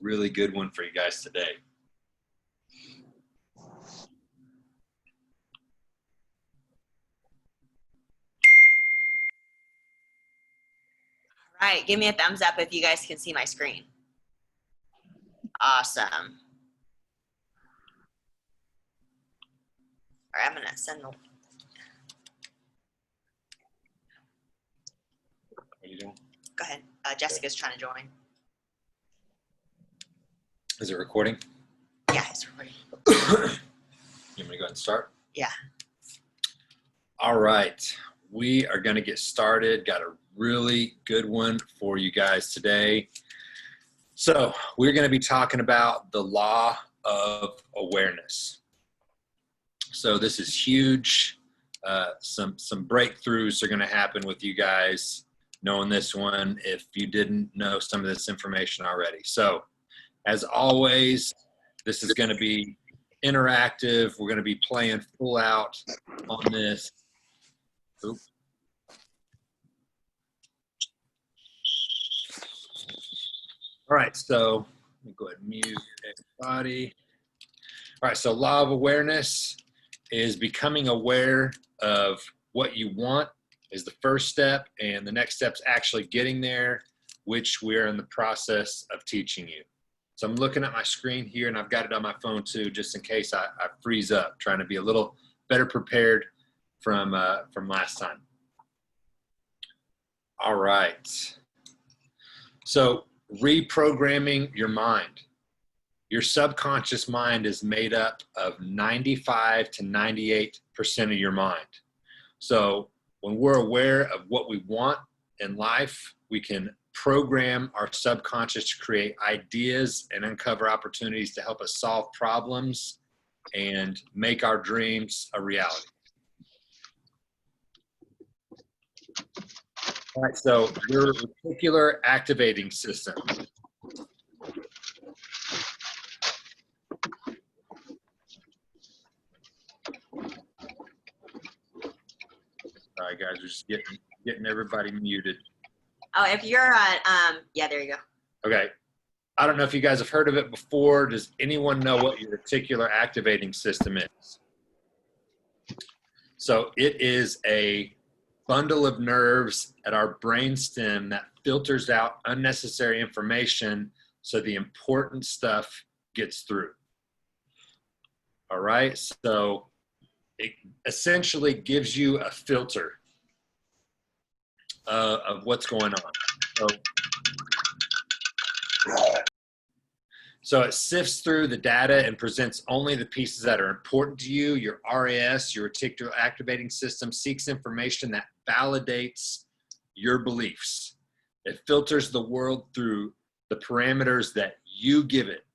really good one for you guys today. All right, give me a thumbs up if you guys can see my screen. Awesome. All right, I'm gonna send the. What are you doing? Go ahead. Jessica's trying to join. Is it recording? Yeah, it's recording. You want me to go ahead and start? Yeah. All right, we are going to get started. Got a really good one for you guys today. So we're going to be talking about the law of awareness. So this is huge. Some breakthroughs are going to happen with you guys knowing this one if you didn't know some of this information already. So as always, this is going to be interactive. We're going to be playing full out on this. Oop. All right, so let me go ahead and mute everybody. All right, so law of awareness is becoming aware of what you want is the first step, and the next step is actually getting there, which we're in the process of teaching you. So I'm looking at my screen here, and I've got it on my phone too, just in case I freeze up, trying to be a little better prepared from last time. All right. So reprogramming your mind. Your subconscious mind is made up of 95 to 98% of your mind. So when we're aware of what we want in life, we can program our subconscious to create ideas and uncover opportunities to help us solve problems and make our dreams a reality. All right, so your reticular activating system. All right, guys, we're just getting everybody muted. Oh, if you're on, yeah, there you go. Okay. I don't know if you guys have heard of it before. Does anyone know what your reticular activating system is? So it is a bundle of nerves at our brainstem that filters out unnecessary information so the important stuff gets through. All right, so it essentially gives you a filter of what's going on. So it sifts through the data and presents only the pieces that are important to you. Your RAS, your reticular activating system, seeks information that validates your beliefs. It filters the world through the parameters that you give it.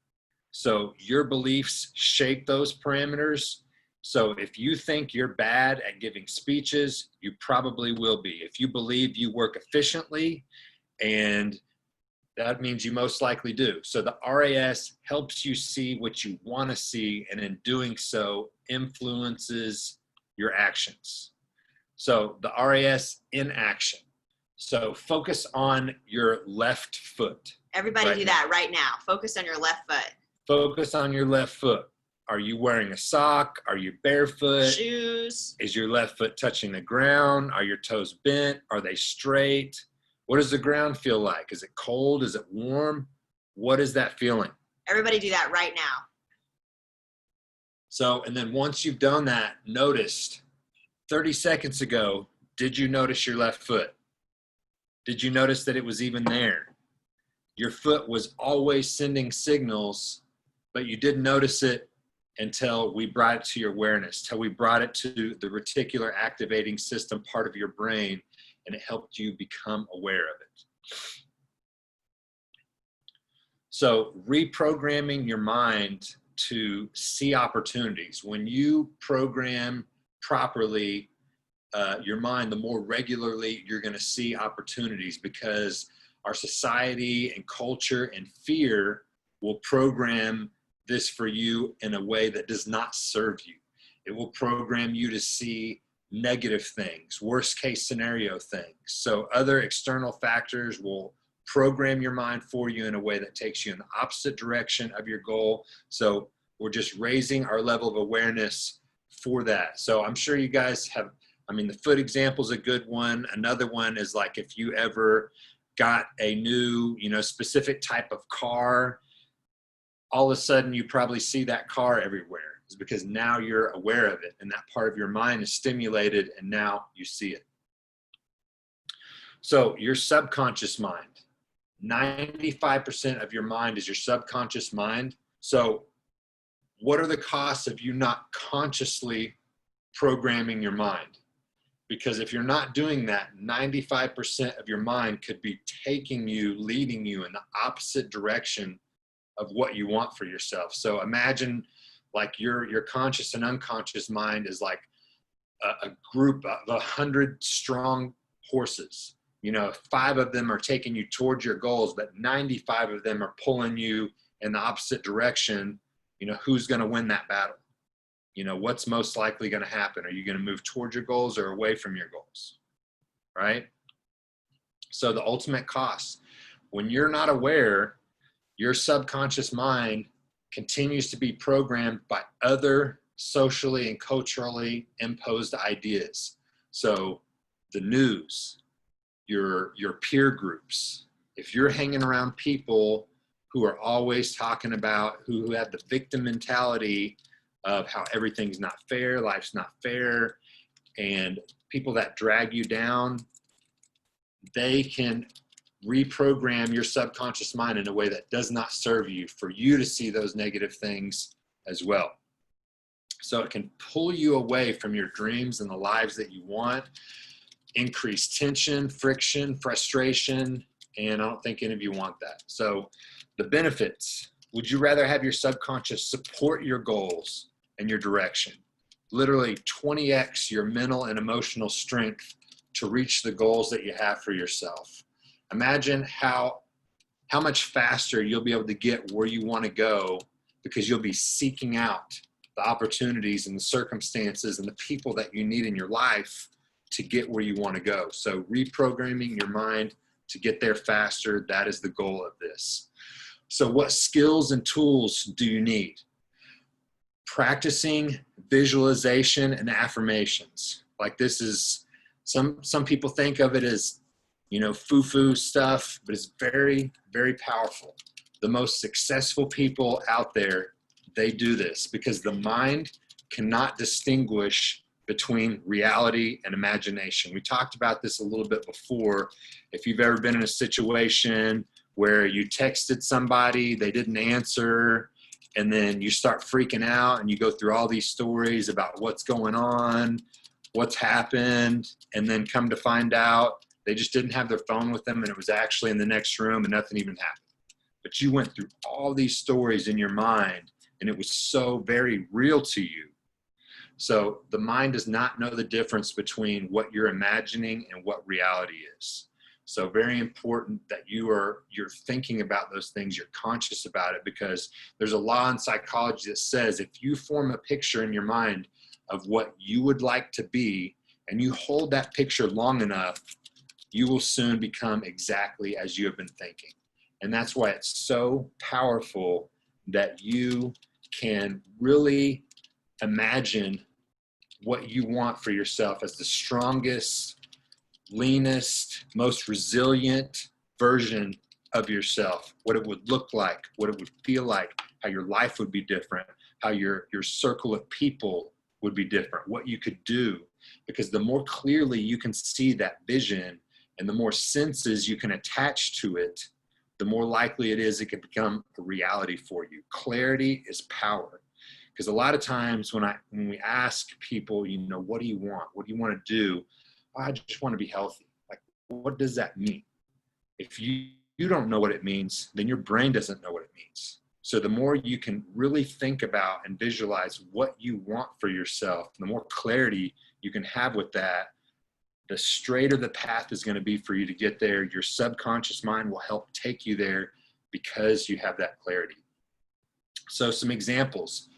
So your beliefs shape those parameters. So if you think you're bad at giving speeches, you probably will be. If you believe you work efficiently, and that means you most likely do. So the RAS helps you see what you want to see, and in doing so, influences your actions. So the RAS in action. So focus on your left foot. Everybody do that right now. Focus on your left foot. Focus on your left foot. Are you wearing a sock? Are you barefoot? Shoes. Is your left foot touching the ground? Are your toes bent? Are they straight? What does the ground feel like? Is it cold? Is it warm? What is that feeling? Everybody do that right now. So, and then once you've done that, noticed 30 seconds ago, did you notice your left foot? Did you notice that it was even there? Your foot was always sending signals, but you didn't notice it until we brought it to your awareness, till we brought it to the reticular activating system part of your brain, and it helped you become aware of it. So reprogramming your mind to see opportunities. When you program properly your mind, the more regularly you're going to see opportunities, because our society and culture and fear will program this for you in a way that does not serve you. It will program you to see negative things, worst case scenario things. So other external factors will program your mind for you in a way that takes you in the opposite direction of your goal. So we're just raising our level of awareness for that. So I'm sure you guys have, I mean, the foot example is a good one. Another one is like if you ever got a new, specific type of car, all of a sudden you probably see that car everywhere. It's because now you're aware of it and that part of your mind is stimulated and now you see it. So your subconscious mind, 95% of your mind is your subconscious mind. So what are the costs of you not consciously programming your mind? Because if you're not doing that, 95% of your mind could be taking you, leading you in the opposite direction of what you want for yourself. So imagine like your conscious and unconscious mind is like a group of 100 strong horses. 5 of them are taking you towards your goals, but 95 of them are pulling you in the opposite direction. Who's going to win that battle? What's most likely going to happen? Are you going to move towards your goals or away from your goals? Right? So the ultimate cost, when you're not aware, your subconscious mind continues to be programmed by other socially and culturally imposed ideas. So the news, your peer groups, if you're hanging around people who are always talking about, who have the victim mentality of how everything's not fair, life's not fair, and people that drag you down, they can reprogram your subconscious mind in a way that does not serve you, for you to see those negative things as well. So it can pull you away from your dreams and the lives that you want, increase tension, friction, frustration, and I don't think any of you want that. So the benefits, would you rather have your subconscious support your goals and your direction? Literally 20x your mental and emotional strength to reach the goals that you have for yourself. Imagine how much faster you'll be able to get where you want to go because you'll be seeking out the opportunities and the circumstances and the people that you need in your life to get where you want to go. So reprogramming your mind to get there faster, that is the goal of this. So what skills and tools do you need? Practicing visualization and affirmations. Like this is, some people think of it as, foo-foo stuff, but it's very, very powerful. The most successful people out there, they do this because the mind cannot distinguish between reality and imagination. We talked about this a little bit before. If you've ever been in a situation where you texted somebody, they didn't answer, and then you start freaking out and you go through all these stories about what's going on, what's happened, and then come to find out they just didn't have their phone with them and it was actually in the next room and nothing even happened. But you went through all these stories in your mind and it was so very real to you. So the mind does not know the difference between what you're imagining and what reality is. So very important that you're thinking about those things, you're conscious about it, because there's a law in psychology that says if you form a picture in your mind of what you would like to be and you hold that picture long enough, you will soon become exactly as you have been thinking. And that's why it's so powerful that you can really imagine what you want for yourself as the strongest, leanest, most resilient version of yourself, what it would look like, what it would feel like, how your life would be different, how your circle of people would be different, what you could do. Because the more clearly you can see that vision and the more senses you can attach to it, the more likely it is it can become a reality for you. Clarity is power. Because a lot of times when we ask people, what do you want? What do you want to do? I just want to be healthy. Like, what does that mean? If you don't know what it means, then your brain doesn't know what it means. So the more you can really think about and visualize what you want for yourself, the more clarity you can have with that, the straighter the path is going to be for you to get there. Your subconscious mind will help take you there because you have that clarity. So some examples.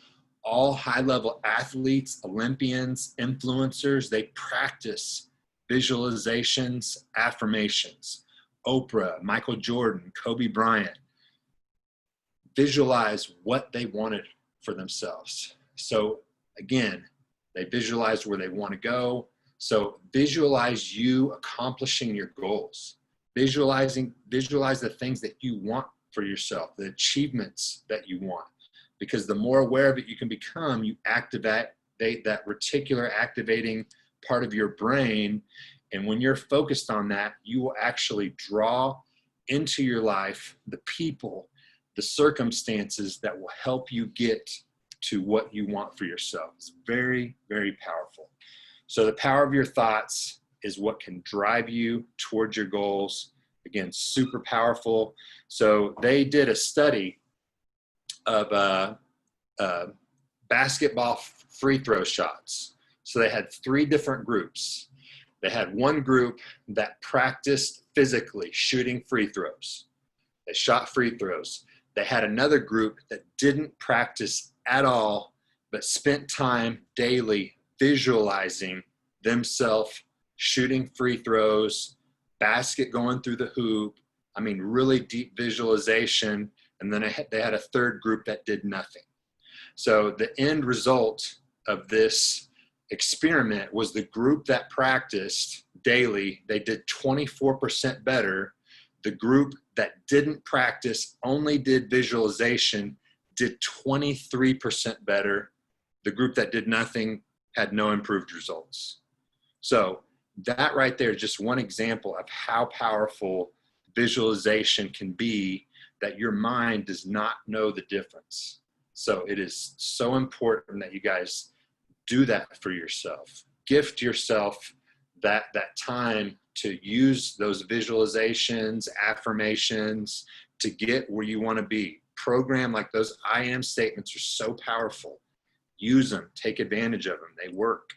All high-level athletes, Olympians, influencers, they practice visualizations, affirmations. Oprah, Michael Jordan, Kobe Bryant, visualize what they wanted for themselves. So again, they visualize where they want to go. So visualize you accomplishing your goals. Visualize the things that you want for yourself, the achievements that you want. Because the more aware of it you can become, you activate that reticular activating part of your brain. And when you're focused on that, you will actually draw into your life the people, the circumstances that will help you get to what you want for yourself. It's very, very powerful. So the power of your thoughts is what can drive you towards your goals. Again, super powerful. So they did a study of basketball free throw shots. So they had 3 different groups. They had one group that practiced physically shooting free throws. They shot free throws. They had another group that didn't practice at all, but spent time daily visualizing themselves shooting free throws, basket going through the hoop. I mean, really deep visualization. And then they had a third group that did nothing. So the end result of this experiment was the group that practiced daily, they did 24% better. The group that didn't practice, only did visualization, did 23% better. The group that did nothing had no improved results. So that right there is just one example of how powerful visualization can be, that your mind does not know the difference. So it is so important that you guys do that for yourself. Gift yourself that time to use those visualizations, affirmations to get where you want to be. Program like those I am statements are so powerful. Use them, take advantage of them. They work.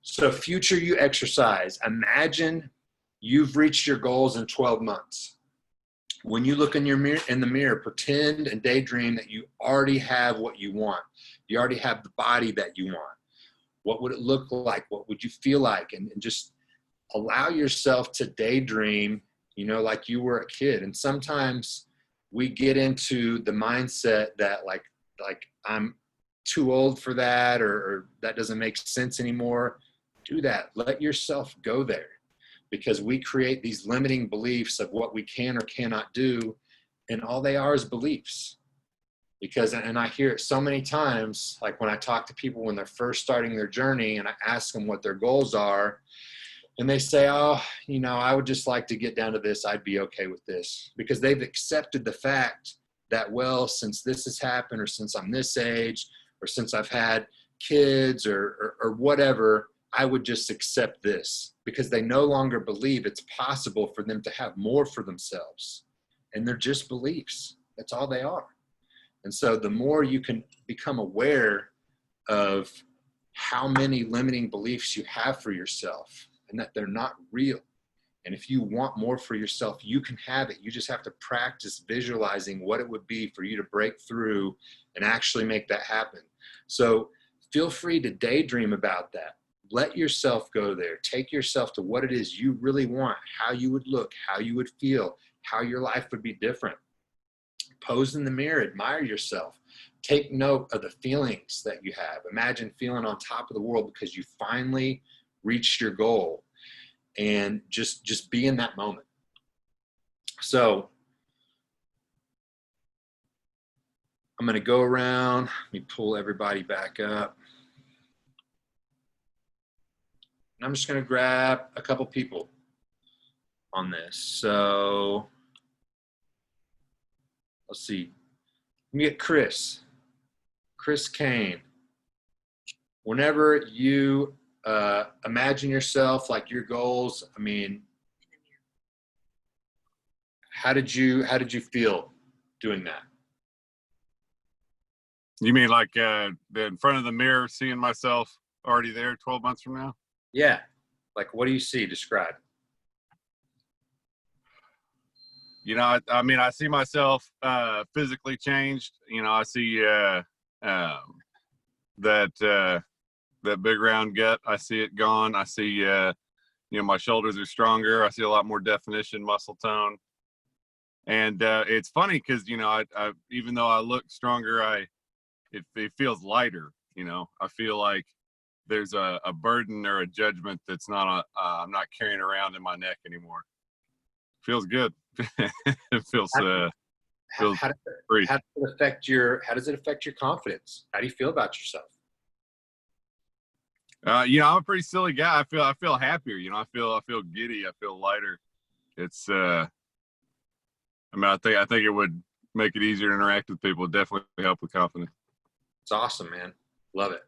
So future you exercise. Imagine you've reached your goals in 12 months. When you look in the mirror, pretend and daydream that you already have what you want. You already have the body that you want. What would it look like? What would you feel like? And just allow yourself to daydream, like you were a kid. And sometimes we get into the mindset that like I'm too old for that, or that doesn't make sense anymore. Do that. Let yourself go there, because we create these limiting beliefs of what we can or cannot do. And all they are is beliefs. And I hear it so many times, like when I talk to people when they're first starting their journey and I ask them what their goals are, and they say, oh, I would just like to get down to this. I'd be okay with this, because they've accepted the fact that, well, since this has happened, or since I'm this age, or since I've had kids or whatever, I would just accept this, because they no longer believe it's possible for them to have more for themselves. And they're just beliefs. That's all they are. And so the more you can become aware of how many limiting beliefs you have for yourself, and that they're not real. And if you want more for yourself, you can have it. You just have to practice visualizing what it would be for you to break through and actually make that happen. So feel free to daydream about that. Let yourself go there. Take yourself to what it is you really want, how you would look, how you would feel, how your life would be different. Pose in the mirror, admire yourself. Take note of the feelings that you have. Imagine feeling on top of the world because you finally reached your goal, and just be in that moment. So I'm going to go around. Let me pull everybody back up. And I'm just going to grab a couple people on this. So let's see. Let me get Chris Kane. Whenever you imagine yourself, like your goals, I mean, how did you feel doing that? You mean like in front of the mirror, seeing myself already there 12 months from now? Yeah. Like, what do you see? Describe. I mean, I see myself physically changed. I see that big round gut. I see it gone. I see my shoulders are stronger. I see a lot more definition, muscle tone. And it's funny because, I even though I look stronger, it feels lighter. I feel like there's a burden or a judgment that's I'm not carrying around in my neck anymore. Feels good. It feels How does free. how does it affect your confidence? How do you feel about yourself? I'm a pretty silly guy. I feel happier. I feel giddy. I feel lighter. It's I think it would make it easier to interact with people. It'd definitely help with confidence. It's awesome, man. Love it.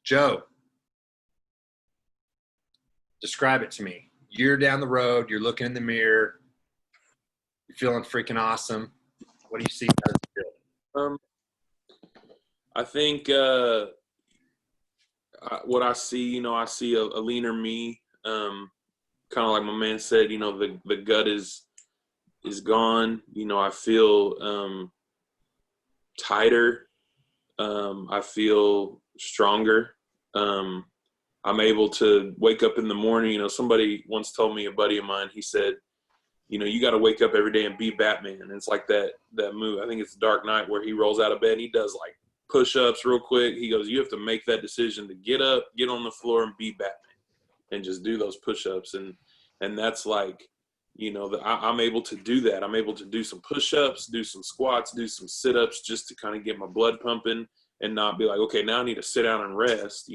Joe, describe it to me. You're down the road. You're looking in the mirror. You're feeling freaking awesome. What do you see? How does it feel? I think what I see, I see a leaner me. Kind of like my man said, the gut is gone. I feel tighter. I feel stronger. I'm able to wake up in the morning. Somebody once told me, a buddy of mine, he said, you got to wake up every day and be Batman. And it's like that movie. I think it's Dark Knight, where he rolls out of bed and he does like push-ups real quick. He goes, you have to make that decision to get up, get on the floor and be Batman and just do those push-ups. And that's like, I'm able to do that. I'm able to do some push-ups, do some squats, do some sit-ups just to kind of get my blood pumping and not be like, okay, now I need to sit down and rest.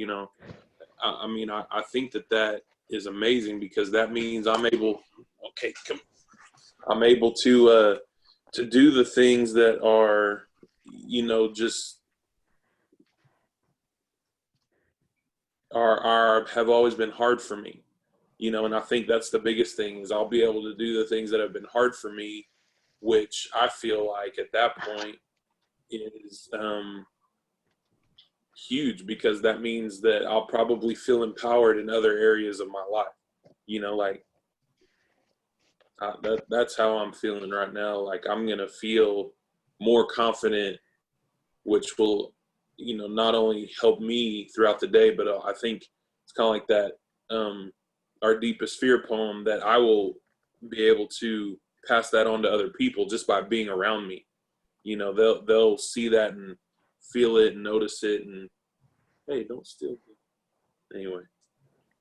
I think that is amazing, because that means I'm able to do the things that are, just have always been hard for me, and I think that's the biggest thing, is I'll be able to do the things that have been hard for me, which I feel like at that point is huge, because that means that I'll probably feel empowered in other areas of my life. That's how I'm feeling right now. Like, I'm going to feel more confident, which will, not only help me throughout the day, but I think it's kind of like that, Our Deepest Fear poem, that I will be able to pass that on to other people just by being around me. They'll see that and feel it and notice it, and hey, don't steal it. Anyway,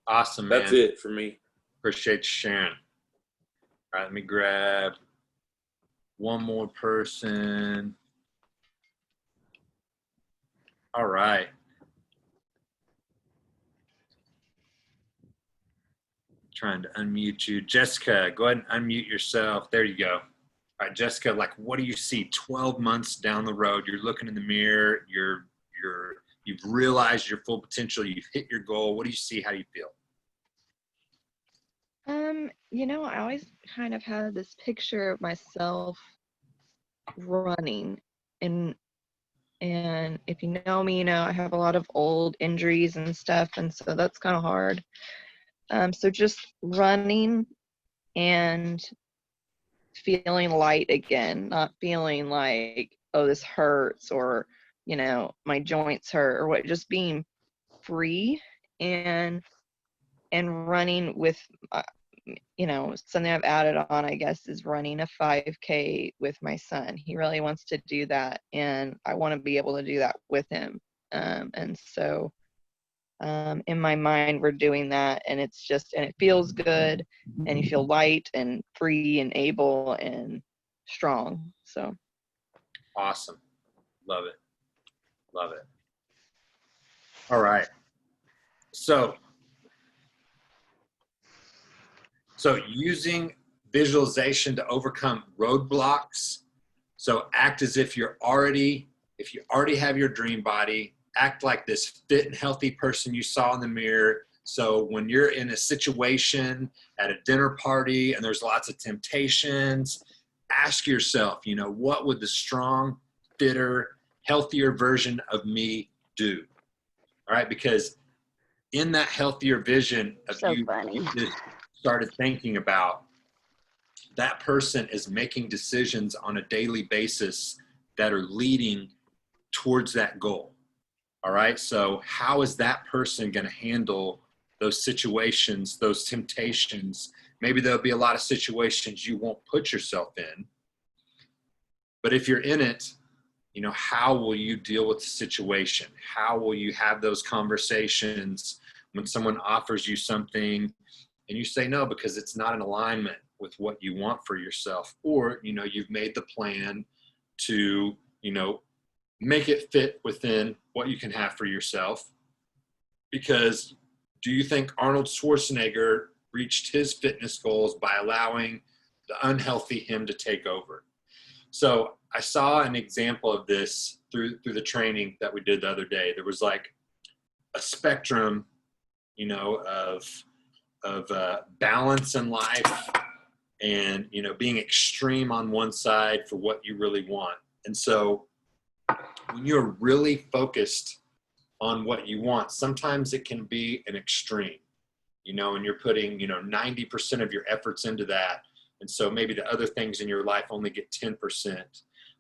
Awesome, man. that's it for me. Appreciate you sharing. All right, let me grab one more person. All right. Trying to unmute you. Jessica, go ahead and unmute yourself. There you go. All right, Jessica, like, what do you see 12 months down the road? You're looking in the mirror, you've realized your full potential, you've hit your goal. What do you see? How do you feel? I always kind of had this picture of myself running, and if you know me, I have a lot of old injuries and stuff, and so that's kind of hard. So just running and feeling light again, not feeling like, oh, this hurts, or my joints hurt, or what, just being free and running with something I've added on, I guess, is running a 5K with my son. He really wants to do that, and I want to be able to do that with him. And so in my mind, we're doing that, and it feels good, and you feel light and free and able and strong. So Awesome. Love it. Love it. All right. So using visualization to overcome roadblocks. So act as if you already have your dream body, act like this fit and healthy person you saw in the mirror. So when you're in a situation at a dinner party and there's lots of temptations, ask yourself, what would the strong, fitter, healthier version of me do? All right, because in that healthier vision of so you, funny. you just started thinking about, that person is making decisions on a daily basis that are leading towards that goal. All right. So how is that person going to handle those situations, those temptations. Maybe there'll be a lot of situations you won't put yourself in. But if you're in it, you know, how will you deal with the situation? How will you have those conversations when someone offers you something and you say no because it's not in alignment with what you want for yourself? Or, you know, you've made the plan to, you know, make it fit within what you can have for yourself. Because do you think Arnold Schwarzenegger reached his fitness goals by allowing the unhealthy him to take over? So I saw an example of this through the training that we did the other day. There was like a spectrum, you know, of balance in life, and, you know, being extreme on one side for what you really want. And so when you're really focused on what you want, sometimes it can be an extreme, you know, and you're putting, you know, 90% of your efforts into that. And so maybe the other things in your life only get 10%.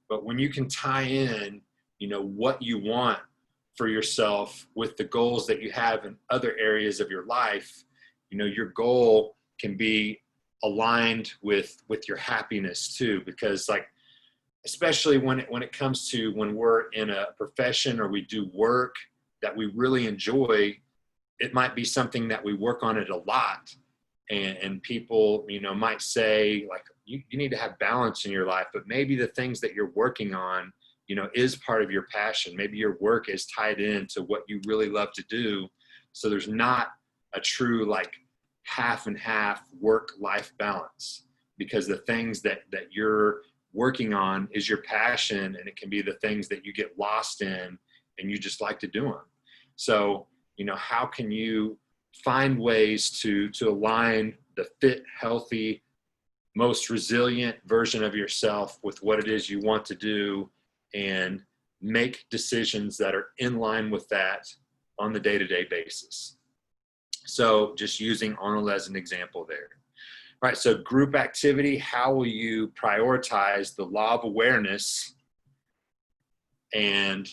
But when you can tie in, you know, what you want for yourself with the goals that you have in other areas of your life, you know, your goal can be aligned with your happiness too. Because, like, especially when it comes to when we're in a profession or we do work that we really enjoy, it might be something that we work on it a lot. And people, you know, might say, like, you need to have balance in your life, but maybe the things that you're working on, you know, is part of your passion. Maybe your work is tied into what you really love to do. So there's not a true, like, half and half work-life balance, because the things that you're working on is your passion, and it can be the things that you get lost in and you just like to do them. So, you know, how can you find ways to align the fit, healthy, most resilient version of yourself with what it is you want to do, and make decisions that are in line with that on the day-to-day basis? So just using Arnold as an example there. All right, so group activity, how will you prioritize the law of awareness? And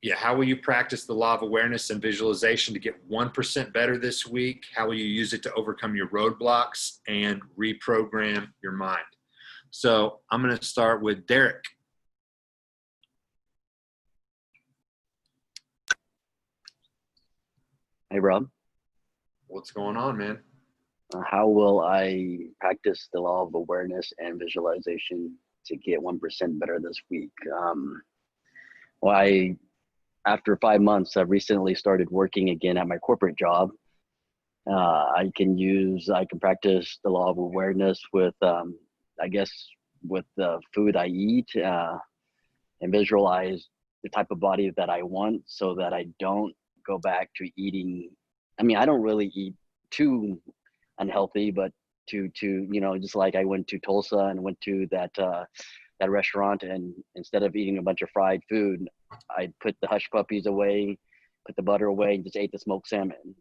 yeah, how will you practice the law of awareness and visualization to get 1% better this week? How will you use it to overcome your roadblocks and reprogram your mind? So I'm going to start with Derek. Hey, Rob. What's going on, man? How will I practice the law of awareness and visualization to get 1% better this week? Well, after 5 months, I've recently started working again at my corporate job. I can practice the law of awareness with, I guess, with the food I eat, and visualize the type of body that I want, so that I don't go back to eating. I mean, I don't really eat too unhealthy, but to you know, just like I went to Tulsa and went to that restaurant, and instead of eating a bunch of fried food, I put the hush puppies away, put the butter away, and just ate the smoked salmon.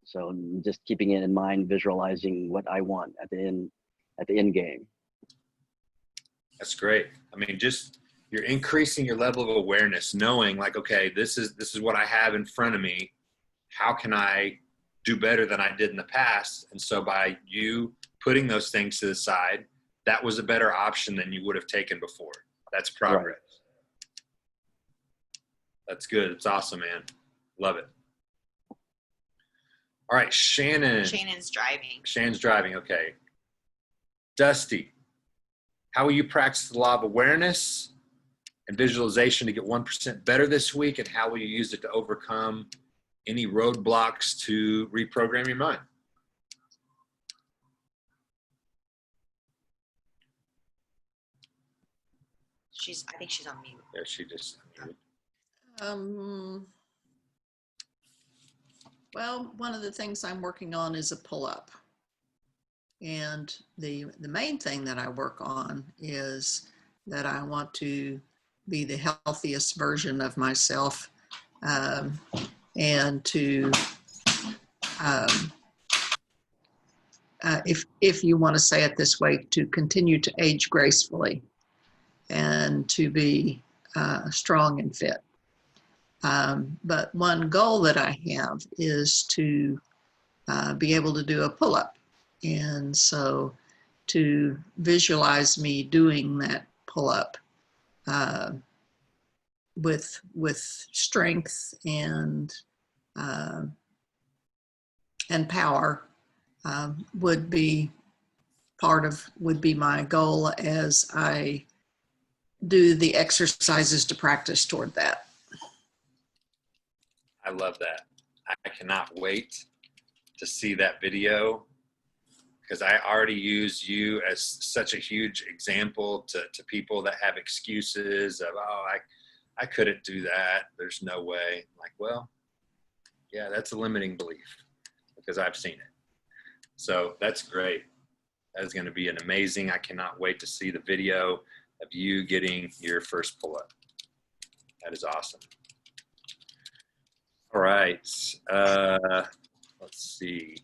So just keeping it in mind, visualizing what I want at the end game. That's great. I mean, just you're increasing your level of awareness, knowing, like, okay, this is what I have in front of me. How can I do better than I did in the past? And so by you putting those things to the side, that was a better option than you would have taken before. That's progress. Right. That's good. It's awesome, man. Love it. All right, Shannon. Shannon's driving. Shannon's driving. Okay. Dusty, how will you practice the law of awareness and visualization to get 1% better this week? And how will you use it to overcome any roadblocks to reprogram your mind? I think she's on mute. Yeah, she just unmuted. Well, one of the things I'm working on is a pull-up. And the main thing that I work on is that I want to be the healthiest version of myself, and to, if you want to say it this way, to continue to age gracefully and to be strong and fit. But one goal that I have is to be able to do a pull-up. And so to visualize me doing that pull-up with strength uh, and power would be my goal as I do the exercises to practice toward that. I love that. I cannot wait to see that video, because I already use you as such a huge example to people that have excuses of, oh, I couldn't do that. There's no way. I'm like, well, yeah, that's a limiting belief because I've seen it. So that's great. That is going to be an amazing. I cannot wait to see the video of you getting your first pull-up. That is awesome. All right. Let's see.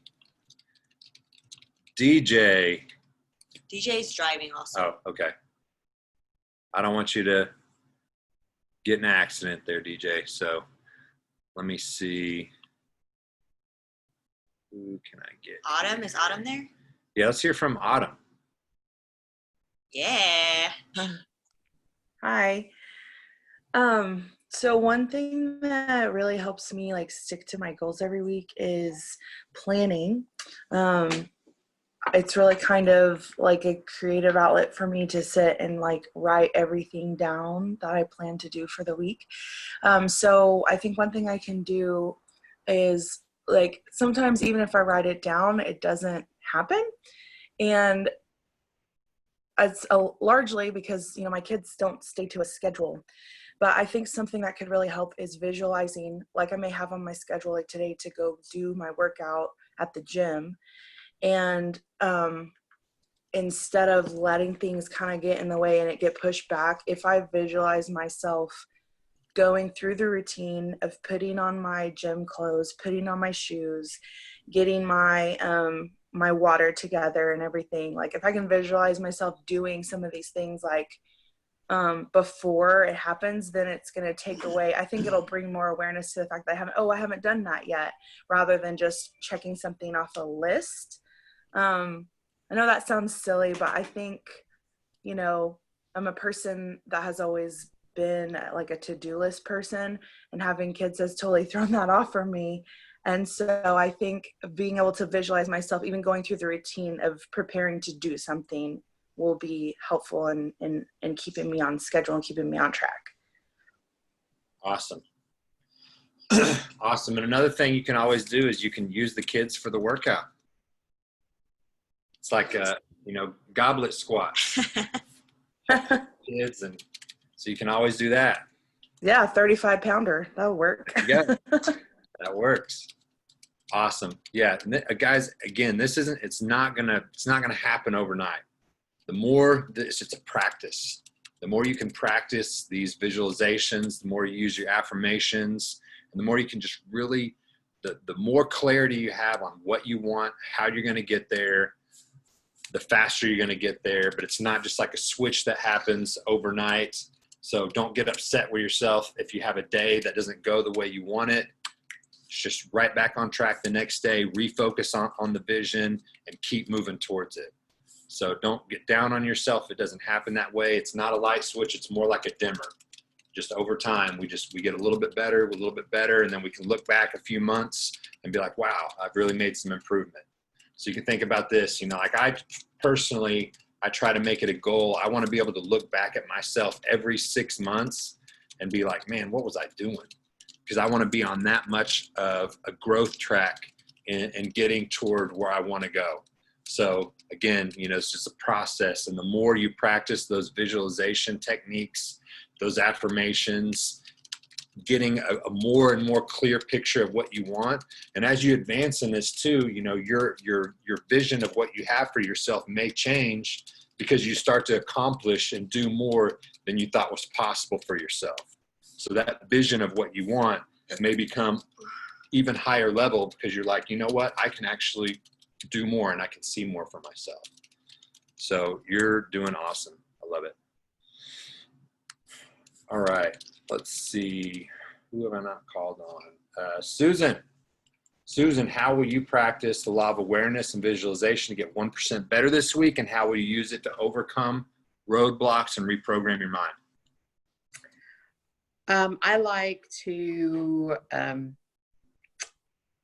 DJ. DJ's driving also. Oh, okay. I don't want you to get in an accident there, DJ. So let me see. Who can I get? Autumn, is Autumn there? Yeah, let's hear from Autumn. Yeah. Hi. So one thing that really helps me like stick to my goals every week is planning. It's really kind of like a creative outlet for me to sit and like write everything down that I plan to do for the week. So I think one thing I can do is like sometimes even if I write it down, it doesn't happen. And it's largely because, you know, my kids don't stay to a schedule. But I think something that could really help is visualizing, like I may have on my schedule like today to go do my workout at the gym. And instead of letting things kind of get in the way and it get pushed back, if I visualize myself going through the routine of putting on my gym clothes, putting on my shoes, getting my my water together and everything, like if I can visualize myself doing some of these things like before it happens, then it's going to take away, I think it'll bring more awareness to the fact that I haven't done that yet, rather than just checking something off a list. I know that sounds silly, but I think, you know, I'm a person that has always been like a to-do list person, and having kids has totally thrown that off for me. And so I think being able to visualize myself, even going through the routine of preparing to do something, will be helpful in keeping me on schedule and keeping me on track. Awesome. Awesome. And another thing you can always do is you can use the kids for the workout. It's like you know, goblet squats. Kids, and so you can always do that. Yeah, 35 pounder, that'll work. Yeah, that works. Awesome. Yeah, guys, again, it's not gonna happen overnight. The more, it's just a practice. The more you can practice these visualizations, the more you use your affirmations, and the more you can just really, the more clarity you have on what you want, how you're going to get there, the faster you're going to get there. But it's not just like a switch that happens overnight. So don't get upset with yourself if you have a day that doesn't go the way you want it. It's just right back on track the next day, refocus on the vision, and keep moving towards it. So don't get down on yourself. It doesn't happen that way. It's not a light switch. It's more like a dimmer. Just over time, we get a little bit better, and then we can look back a few months and be like, wow, I've really made some improvement. So you can think about this, you know, like I personally try to make it a goal. I want to be able to look back at myself every 6 months and be like, man, what was I doing? Because I want to be on that much of a growth track and getting toward where I want to go. So again, you know, it's just a process. And the more you practice those visualization techniques, those affirmations, getting a more and more clear picture of what you want. And as you advance in this too, you know, your vision of what you have for yourself may change because you start to accomplish and do more than you thought was possible for yourself. So that vision of what you want may become even higher level because you're like, you know what, I can actually do more and I can see more for myself. So you're doing awesome. I love it. All right, let's see. Who have I not called on? Susan. Susan, how will you practice the law of awareness and visualization to get 1% better this week? And how will you use it to overcome roadblocks and reprogram your mind? I like to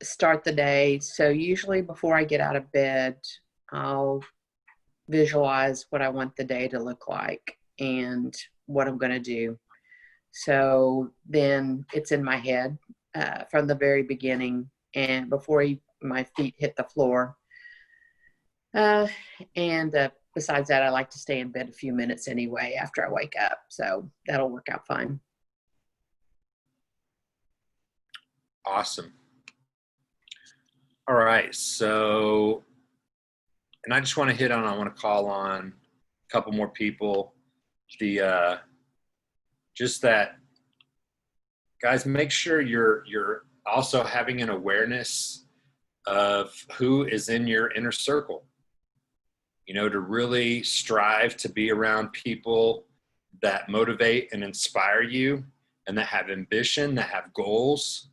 start the day. So usually before I get out of bed, I'll visualize what I want the day to look like and what I'm going to do. So then it's in my head from the very beginning and before my feet hit the floor. Besides that, I like to stay in bed a few minutes anyway after I wake up. So that'll work out fine. Awesome. All right. So, and I just want to I want to call on a couple more people. Just that, guys, make sure you're also having an awareness of who is in your inner circle. You know, to really strive to be around people that motivate and inspire you and that have ambition, that have goals,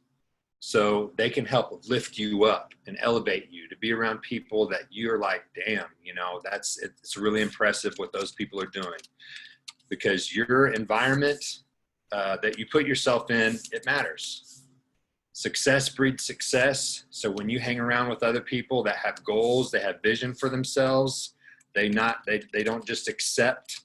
so they can help lift you up and elevate you. To be around people that you're like, damn, you know, it's really impressive what those people are doing, because your environment that you put yourself in, it matters. Success breeds success. So when you hang around with other people that have goals, they have vision for themselves, they don't just accept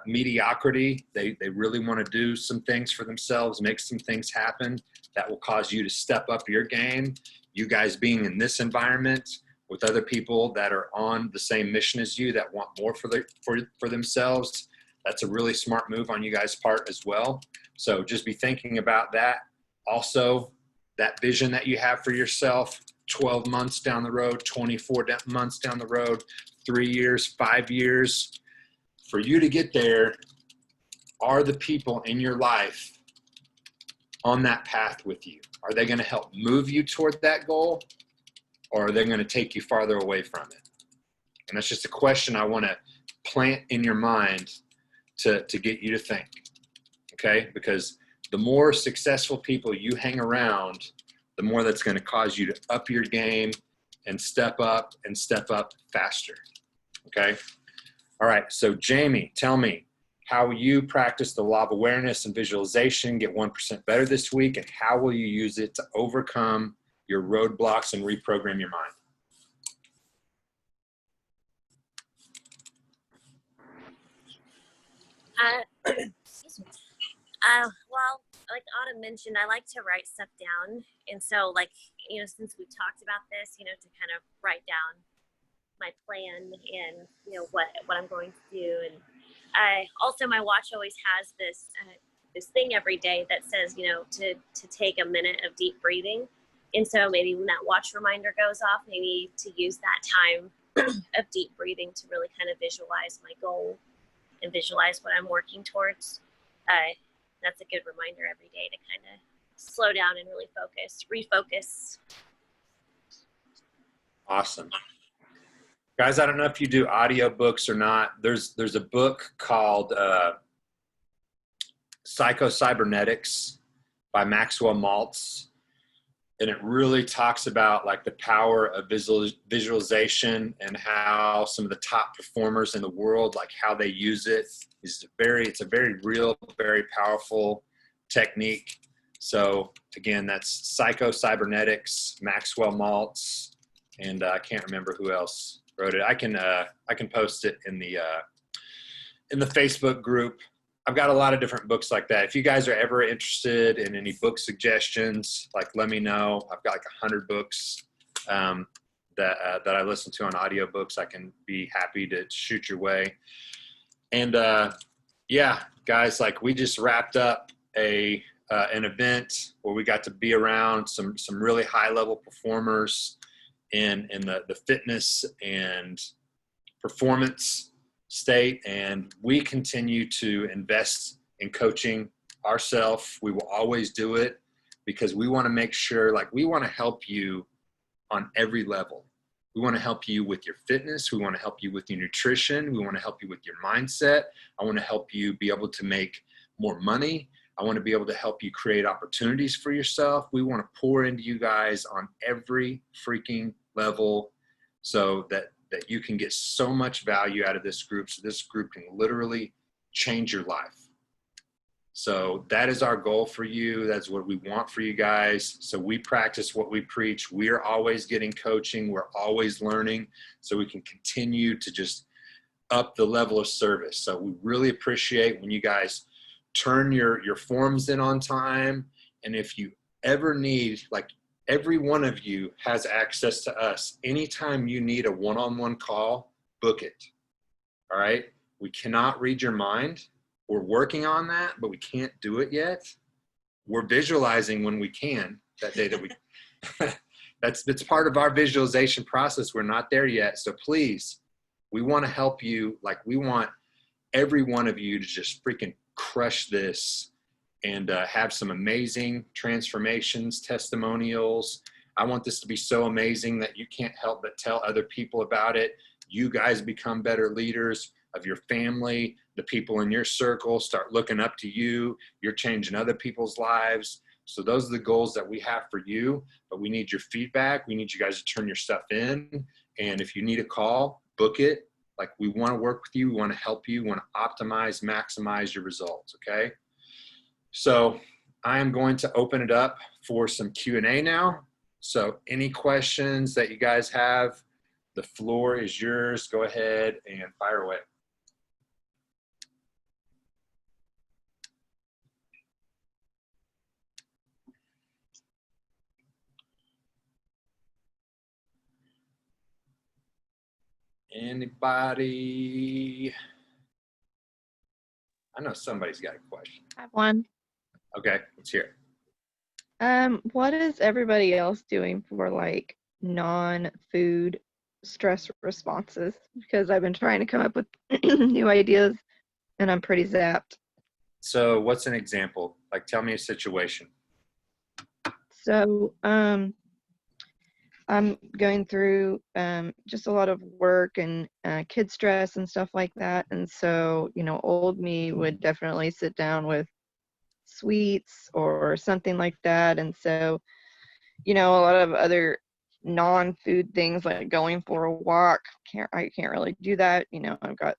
mediocrity. They really want to do some things for themselves, make some things happen that will cause you to step up your game. You guys being in this environment with other people that are on the same mission as you, that want more for themselves, that's a really smart move on you guys' part as well. So just be thinking about that. Also, that vision that you have for yourself, 12 months down the road, 24 months down the road, 3 years, 5 years, for you to get there, are the people in your life on that path with you? Are they going to help move you toward that goal, or are they going to take you farther away from it? And that's just a question I want to plant in your mind to get you to think, okay? Because the more successful people you hang around, the more that's going to cause you to up your game and step up faster, okay? All right, so Jamie, tell me, how will you practice the law of awareness and visualization, get 1% better this week, and how will you use it to overcome your roadblocks and reprogram your mind? Excuse me. Well, like Autumn mentioned, I like to write stuff down. And so, like, you know, since we talked about this, you know, to kind of write down my plan and, you know, what I'm going to do. And also my watch always has this thing every day that says, you know, to take a minute of deep breathing. And so maybe when that watch reminder goes off, maybe to use that time of deep breathing to really kind of visualize my goal and visualize what I'm working towards. That's a good reminder every day to kind of slow down and really refocus. Awesome. Guys, I don't know if you do audiobooks or not. There's a book called Psycho-Cybernetics by Maxwell Maltz. And it really talks about like the power of visualization and how some of the top performers in the world, like how they use it. It's a very real, very powerful technique. So again, that's Psycho-Cybernetics, Maxwell Maltz, and I can't remember who else wrote it. I can post it in the Facebook group. I've got a lot of different books like that. If you guys are ever interested in any book suggestions, like let me know. I've got like 100 books that I listen to on audiobooks. I can be happy to shoot your way. And yeah, guys, like we just wrapped up an event where we got to be around some really high level performers in the fitness and performance state, and we continue to invest in coaching ourselves. We will always do it because we want to make sure, like, we want to help you on every level. We want to help you with your fitness. We want to help you with your nutrition. We want to help you with your mindset. I want to help you be able to make more money. I want to be able to help you create opportunities for yourself. We want to pour into you guys on every freaking level so that you can get so much value out of this group. So this group can literally change your life. So that is our goal for you. That's what we want for you guys. So we practice what we preach. We are always getting coaching. We're always learning so we can continue to just up the level of service. So we really appreciate when you guys turn your forms in on time. And if you ever need, like, every one of you has access to us. Anytime you need a one-on-one call, book it. All right. We cannot read your mind. We're working on that, but we can't do it yet. We're visualizing when we can that day that we, that's part of our visualization process. We're not there yet. So please, we want to help you. Like, we want every one of you to just freaking crush this and have some amazing transformations, testimonials. I want this to be so amazing that you can't help but tell other people about it. You guys become better leaders of your family. The people in your circle start looking up to you. You're changing other people's lives. So those are the goals that we have for you, but we need your feedback. We need you guys to turn your stuff in. And if you need a call, book it. Like, we want to work with you. We want to help you. We want to optimize, maximize your results. Okay. So I am going to open it up for some Q&A now. So any questions that you guys have, the floor is yours. Go ahead and fire away. Anybody? I know somebody's got a question. I have one. Okay, let's hear it. What is everybody else doing for like non-food stress responses? Because I've been trying to come up with new ideas and I'm pretty zapped. So what's an example? Like, tell me a situation. So, I'm going through just a lot of work and kid stress and stuff like that. And so, old me would definitely sit down with sweets or something like that. And so, a lot of other non-food things like going for a walk, I can't really do that. I've got,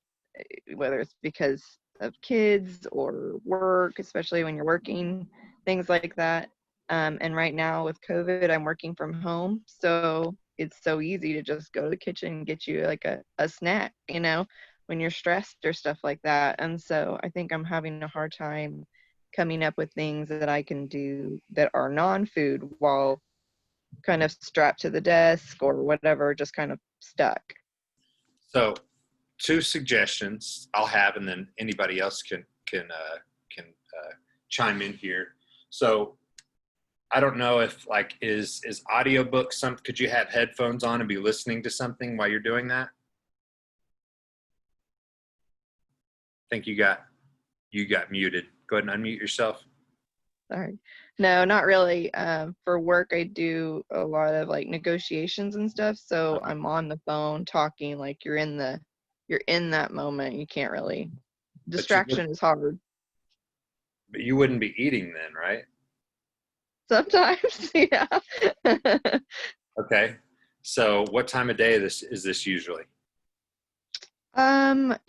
whether it's because of kids or work, especially when you're working, things like that. And right now with COVID, I'm working from home. So it's so easy to just go to the kitchen and get you like a snack, when you're stressed or stuff like that. And so I think I'm having a hard time coming up with things that I can do that are non-food while kind of strapped to the desk or whatever, just kind of stuck. So 2 suggestions I'll have, and then anybody else can chime in here. So I don't know if, like, is audiobook something? Could you have headphones on and be listening to something while you're doing that? I think you got muted. Go ahead and unmute yourself. Sorry. No, not really. For work, I do a lot of like negotiations and stuff. So I'm on the phone talking, like you're in that moment. You can't really, distraction is hard. But you wouldn't be eating then, right? Sometimes, yeah. Okay. So what time of day is this usually? I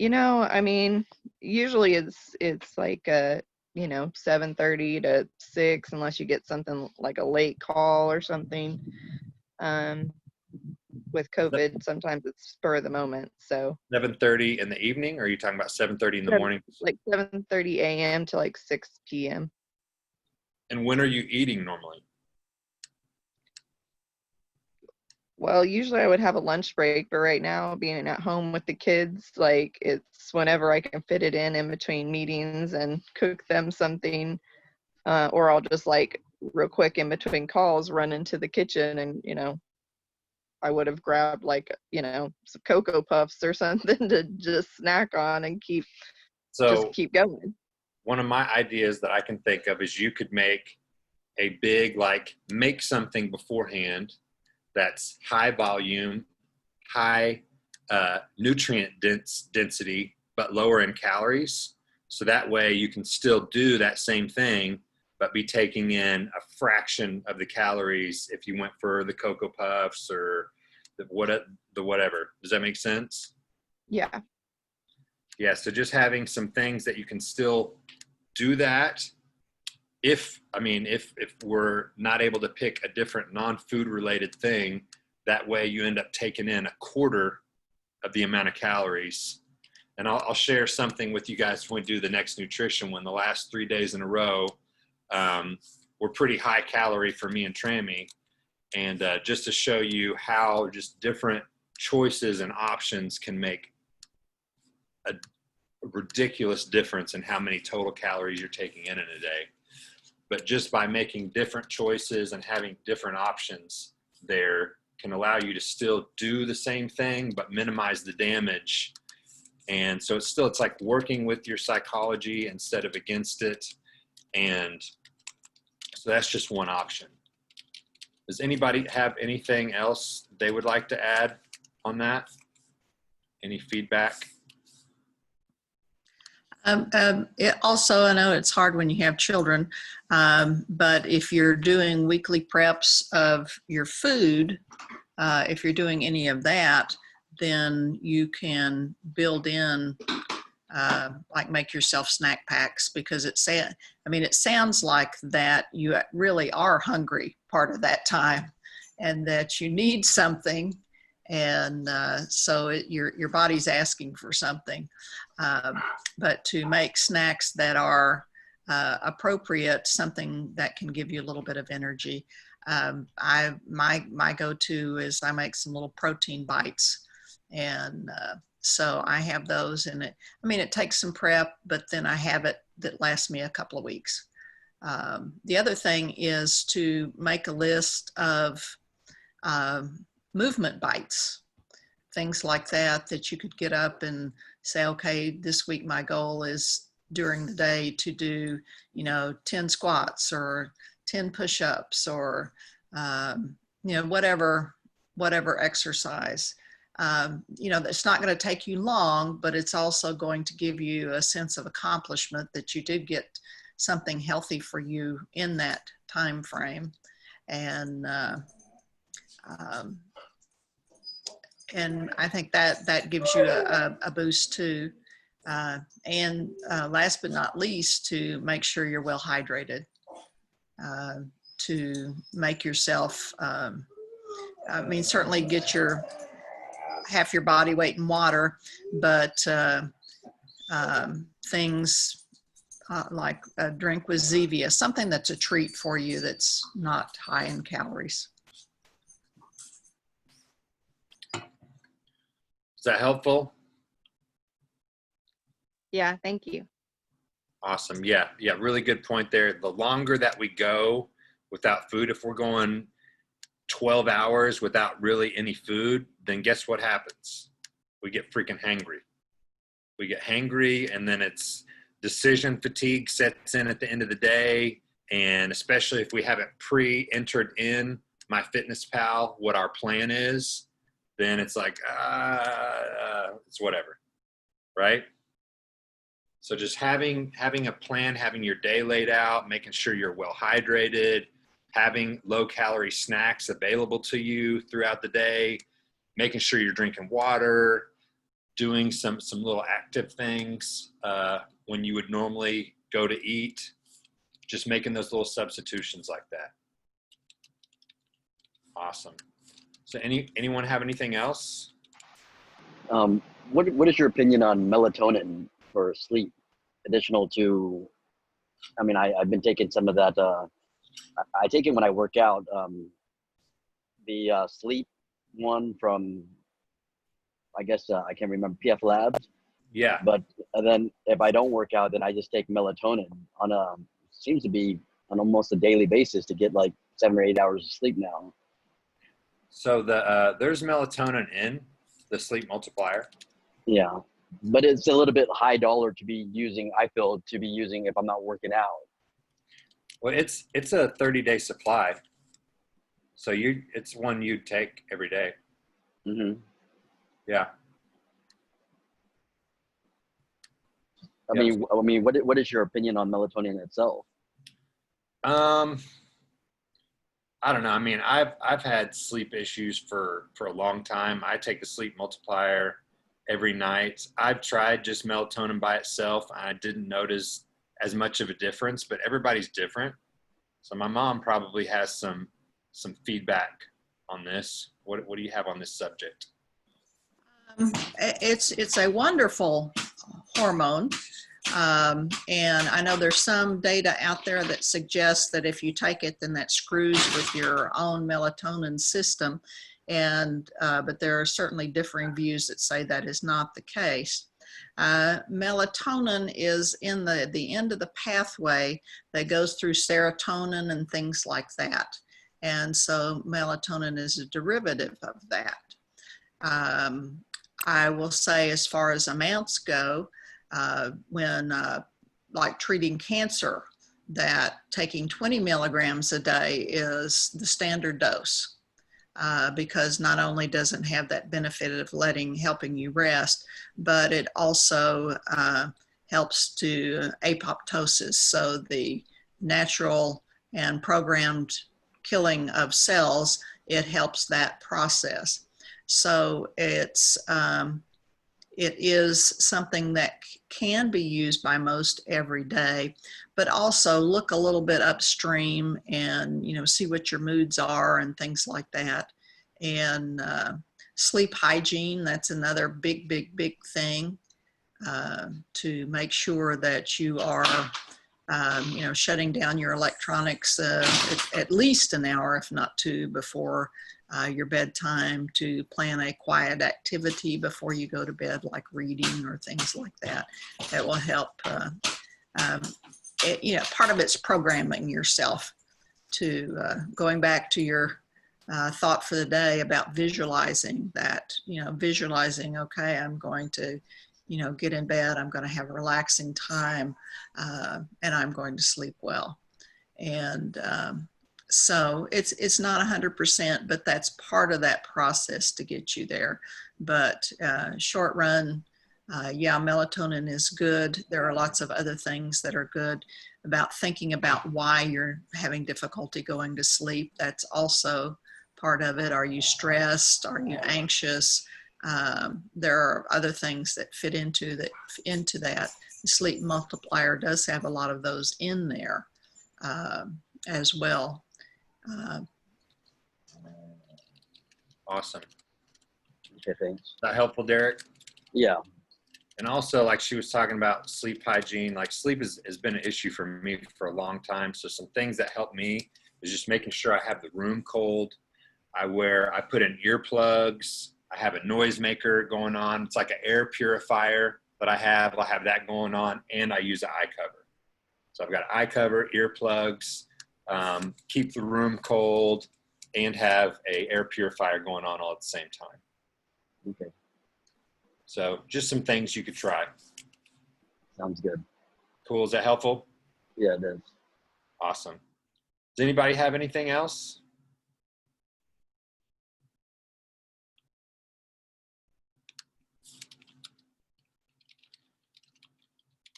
mean, usually it's like 7:30 to 6, unless you get something like a late call or something. With COVID, sometimes it's spur of the moment. So 7:30 in the evening, or are you talking about 7:30 in the morning? like 7:30 a.m. to like 6 p.m. And when are you eating normally? Well, usually I would have a lunch break, but right now, being at home with the kids, like it's whenever I can fit it in between meetings and cook them something, or I'll just like real quick in between calls run into the kitchen and I would have grabbed like some Cocoa Puffs or something to just snack on and keep going. One of my ideas that I can think of is you could make a big, make something beforehand that's high volume, high nutrient density, but lower in calories. So that way you can still do that same thing, but be taking in a fraction of the calories if you went for the Cocoa Puffs or the whatever. Does that make sense? Yeah. Yeah, so just having some things that you can still do that. If we're not able to pick a different non-food related thing, that way you end up taking in a quarter of the amount of calories. And I'll share something with you guys when we do the next nutrition one. The last 3 days in a row were pretty high calorie for me and Trammy. And just to show you how just different choices and options can make a ridiculous difference in how many total calories you're taking in a day. But just by making different choices and having different options there can allow you to still do the same thing, but minimize the damage. And so it's like working with your psychology instead of against it. And so that's just one option. Does anybody have anything else they would like to add on that? Any feedback? Also, I know it's hard when you have children, but if you're doing weekly preps of your food, if you're doing any of that, then you can build in, like make yourself snack packs, because it sounds like that you really are hungry part of that time and that you need something. And so your body's asking for something. But to make snacks that are appropriate, something that can give you a little bit of energy. My go-to is I make some little protein bites. And so I have those in it. It takes some prep, but then I have it that lasts me a couple of weeks. The other thing is to make a list of movement bites, things like that you could get up and say, okay, this week my goal is during the day to do, 10 squats or 10 push-ups or, whatever exercise. It's not going to take you long, but it's also going to give you a sense of accomplishment that you did get something healthy for you in that time frame. And I think that gives you a boost too. And last but not least, to make sure you're well hydrated, to make yourself, certainly get half your body weight in water, but things like a drink with Zevia, something that's a treat for you that's not high in calories. Is that helpful? Yeah, thank you. Awesome. Yeah, really good point there. The longer that we go without food, if we're going 12 hours without really any food, then guess what happens? We get freaking hangry. We get hangry, and then it's decision fatigue sets in at the end of the day. And especially if we haven't pre-entered in MyFitnessPal what our plan is, then it's like, it's whatever, right? So just having a plan, having your day laid out, making sure you're well hydrated, having low calorie snacks available to you throughout the day, making sure you're drinking water, doing some little active things when you would normally go to eat, just making those little substitutions like that. Awesome. So anyone have anything else? What is your opinion on melatonin for sleep? Additional to, I've been taking some of that. I take it when I work out. The sleep one from, I guess I can't remember, PF Labs. Yeah. But then if I don't work out, then I just take melatonin seems to be on almost a daily basis to get like 7 or 8 hours of sleep now. So there's melatonin in the sleep multiplier. Yeah, but it's a little bit high dollar to be using. I feel to be using if I'm not working out. Well, it's a 30-day supply, so it's one you'd take every day. Mm-hmm. Yeah. I mean, what is your opinion on melatonin itself? I don't know. I mean, I've had sleep issues for a long time. I take the sleep multiplier every night. I've tried just melatonin by itself. I didn't notice as much of a difference, but everybody's different. So my mom probably has some feedback on this. What do you have on this subject? It's a wonderful hormone. And I know there's some data out there that suggests that if you take it, then that screws with your own melatonin system. And but there are certainly differing views that say that is not the case. Melatonin is in the end of the pathway that goes through serotonin and things like that. And so melatonin is a derivative of that. I will say, as far as amounts go, when like treating cancer, that taking 20 milligrams a day is the standard dose, because not only does it have that benefit of helping you rest, but it also helps to apoptosis, so the natural and programmed killing of cells, it helps that process. So it is something that can be used by most every day, but also look a little bit upstream and, see what your moods are and things like that. And sleep hygiene, that's another big thing, to make sure that you are, shutting down your electronics at least an hour, if not two, before your bedtime, to plan a quiet activity before you go to bed, like reading or things like that. That will help. Part of it's programming yourself to going back to your thought for the day about visualizing that, visualizing, okay, I'm going to, get in bed, I'm going to have a relaxing time, and I'm going to sleep well. And so it's not 100%, but that's part of that process to get you there. But short run, yeah, melatonin is good. There are lots of other things that are good about thinking about why you're having difficulty going to sleep. That's also part of it. Are you stressed? Are you anxious? There are other things that fit into that. The sleep multiplier does have a lot of those in there as well. Awesome. Okay, thanks. Is that helpful, Derek? Yeah. And also, like she was talking about sleep hygiene, like sleep has been an issue for me for a long time. So some things that help me is just making sure I have the room cold. I put in earplugs. I have a noisemaker going on. It's like an air purifier that I have that going on, and I use an eye cover. So I've got an eye cover, earplugs, keep the room cold, and have a air purifier going on all at the same time. Okay. So just some things you could try. Sounds good. Cool. Is that helpful? Yeah, it is. Awesome. Does anybody have anything else?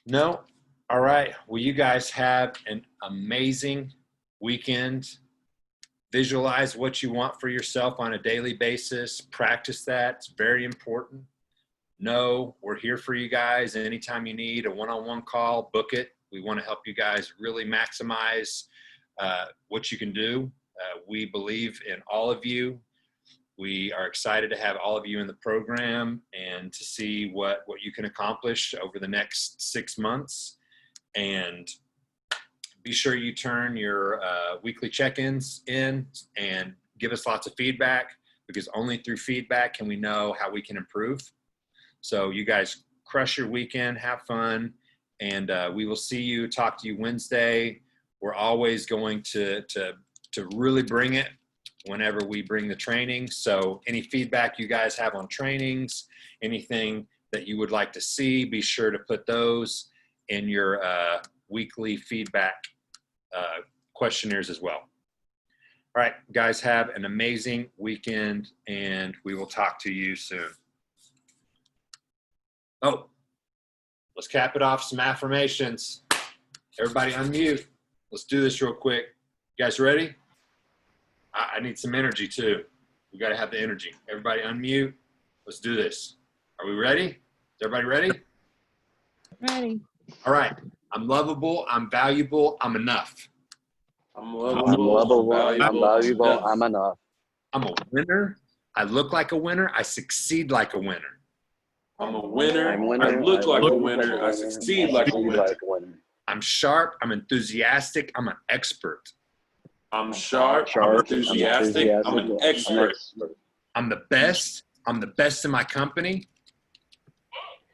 No? All right. Well, you guys have an amazing weekend. Visualize what you want for yourself on a daily basis. Practice that. It's very important. No, we're here for you guys. Anytime you need a one-on-one call, book it. We want to help you guys really maximize what you can do. We believe in all of you. We are excited to have all of you in the program and to see what you can accomplish over the next 6 months. And be sure you turn your weekly check-ins in and give us lots of feedback, because only through feedback can we know how we can improve. So you guys crush your weekend, have fun, and we will talk to you Wednesday. We're always going to really bring it whenever we bring the training. So any feedback you guys have on trainings, anything that you would like to see, be sure to put those in your weekly feedback questionnaires as well. All right, guys, have an amazing weekend, and we will talk to you soon. Oh, Let's cap it off. Some affirmations. Everybody unmute. Let's do this real quick. You guys ready? I need some energy too. We got to have the energy. Everybody unmute. Let's do this. Are we ready? Is everybody ready? Ready. All right. I'm lovable. I'm valuable. I'm enough. I'm I'm lovable. lovable. I'm I'm valuable. enough. I'm enough. I'm a winner. I look like a winner. I succeed like a winner. I'm a winner. I'm a winner. I look like a look winner. I succeed like a winner. I'm sharp. I'm enthusiastic. I'm an expert. I'm sharp. I'm Sharp. enthusiastic. I'm an expert. I'm the best. I'm the best in my company.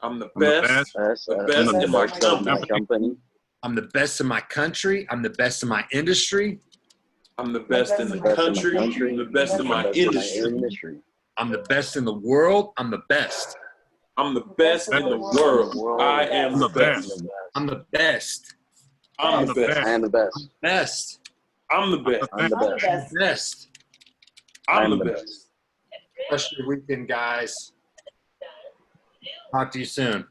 I'm the I'm the best. best. The best in my company. I'm the best in my country. I'm the best in my industry. I'm the best in the country. I'm the best in my industry. I'm the best in the world. I'm the best. I'm the best in the world. I am the best. I'm the best. I'm the best. I am the best. Best. I'm the best. I'm the best. Best. I'm the best. Rest of your weekend, guys. Talk to you soon.